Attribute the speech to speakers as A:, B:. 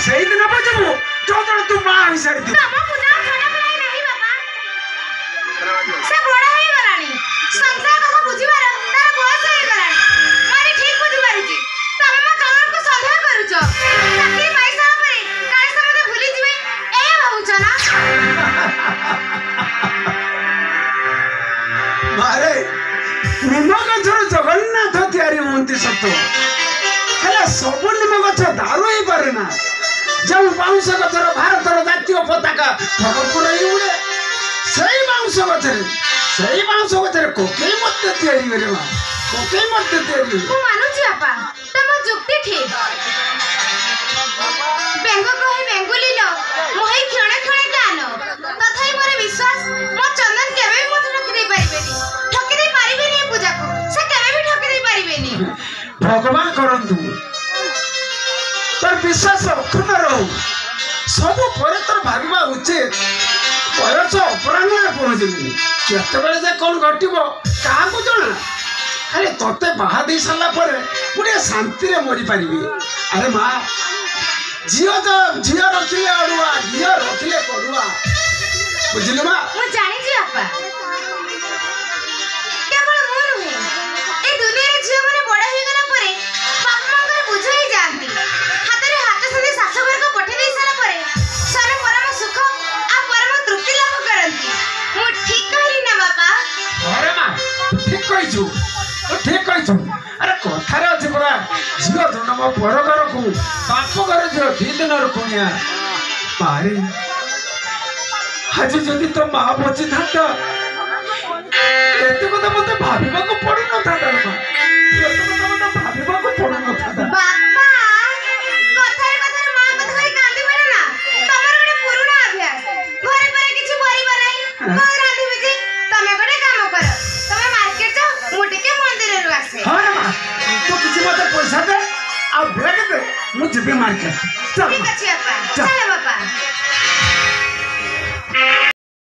A: ସେଇ ଦିନ ବୁଝିବୁ ଯୋଉଦିନ ତୁ ବାହା ହେଇସାରିଥିବୁ।
B: ସେ ବଡ ହେଇଗଲାଣି, ସଂସାର କଥା ବୁଝିବାର ତାର ବୟସ ହେଇଗଲାଣି। ମାନେ ଠିକ ବୁଝିପାରୁଛି ତମେ ମୋ ଚନ୍ଦ୍ରକୁ ସନ୍ଦେହ କରୁଛ। ଚାକିରି ପାଇସାରିଲା ପରେ କାଳେ ସେ ମତେ ଭୁଲିଯିବେ ଏଇଆ ଭାବୁଛ ନା?
A: ମାରେ ନିମ ଗଛର ଜଗନ୍ନାଥ ତିଆରି ହୁଅନ୍ତି ସତ, ହେଲେ ସବୁ ନିମ ଗଛ ଦାରୁ ହେଇପାରେ ନା। ଯେଉଁ ବାଉଁଶ ଗଛର ଭାରତର ଜାତୀୟ ପତାକା ଫକର ହେଇ ଉଡ଼େ, ସେଇ ବାଉଁଶ ଗଛରେ କୋକେଇ ମଧ୍ୟ ତିଆରି କରେ ମା, କୋକେଇ ମଧ୍ୟ ତିଆରି।
B: ମୁଁ ମାନୁଛି ବାପା, ତମ ଯୁକ୍ତି ଠିକ। ବ୍ୟଙ୍ଗ କହି ବେଙ୍ଗୁଲିଲ ମୋହି କ୍ଷଣେ କ୍ଷଣେ ଜ୍ଞାନ। ତଥାପି ମୋର ବିଶ୍ୱାସ ମୋ ଚନ୍ଦନ କେବେ ବି ମୋତେ ଠକି ଦେଇ ପାରିବେନି, ଠକି ଦେଇ ପାରିବେନି। ଏ ପୂଜାକୁ ସେ କେବେ ବି ଠକି ଦେଇ ପାରିବେନି।
A: ଭଗବାନ କରନ୍ତୁ ତୋର ବିଶ୍ୱାସ ଅକ୍ଷୁଣ୍ଣ ରହୁ। ସବୁ ପରେ ତୋର ଭାବିବା ଉଚିତ। ବୟସ ଅପରାହ୍ନରେ ପହଞ୍ଚିଲିଣି, କେତେବେଳେ ଯେ କ'ଣ ଘଟିବ କାହାକୁ ଜଣା। ଆରେ ତତେ ବାହା ଦେଇ ସାରିଲା ପରେ ମୁଁ ଟିକେ ଶାନ୍ତିରେ ମରିପାରିବି। ଆରେ ମା, ଝିଅ ରଖିଲେ ଅଡୁଆ, ଝିଅ ରଖିଲେ ପଡୁଆ, ବୁଝିଲୁ ମା?
B: ମୁଁ ଜାଣିଛି ବାପା, କେବଳ ମୁଁ ନୁହେଁ, ଏ ଦୁନିଆରେ ଝିଅମାନେ ବଡ଼ ହେଇଗଲା ପରେ ବାପା ମାଙ୍କର ବୁଝ ହେଇଯାଆନ୍ତି। ହାତରେ ହାତ ସନ୍ଧି ଶାଶୁଘରକୁ ପଠେଇ ଦେଇ ସାରିଲା ପରେ ସ୍ୱର ପରମ ସୁଖ ଆଉ ପରମ ତୃପ୍ତି ଲାଭ କରନ୍ତି। ମୁଁ ଠିକ କହିଲି ନା ବାପା?
A: ଅରେ ମା, ଠିକ କହିଛୁ, ଠିକ କହିଛୁ। ଆରେ କଥାରେ ଅଛି ପରା, ଝିଅ ଜନ୍ମ ପର ଘରକୁ, ବାପ ଘର ଝିଅ 2 ଦିନର କୁଣିଆ। ପାରେ ଆଜି ଯଦି ତୋ ମା ବଞ୍ଚିଥାନ୍ତା ଏତେ କଥା ମତେ ଭାବିବାକୁ ପଡିନଥାନ୍ତା। ଭାବିବାକୁ ପଡୁନଥାନ୍ତା।
B: ବାପା, କଥାରେ କଥାରେ ମା କଥା କହି କାନ୍ଦିବେନି ନା। ତମର ଗୋଟେ ପୁରୁଣା ଅଭ୍ୟାସ, ଘରେ ପରେ କିଛି ପରିବା ନାହିଁ, କଣ ରାନ୍ଧିବି ଯେ? ତମେ ଗୋଟେ କାମ କର, ତମେ ମାର୍କେଟ ଯାଅ, ମୁଁ ଟିକେ ମନ୍ଦିରରୁ ଆସେ।
A: ହଁ ମା, ତୁ କିଛି ମତେ ପଇସା ଦେ ଆଉ ବ୍ୟାଗ ଦେ, ମୁଁ ଯିବି ମାର୍କେଟ।
B: ଠିକ ଅଛି ବାପା, ଚାଲ।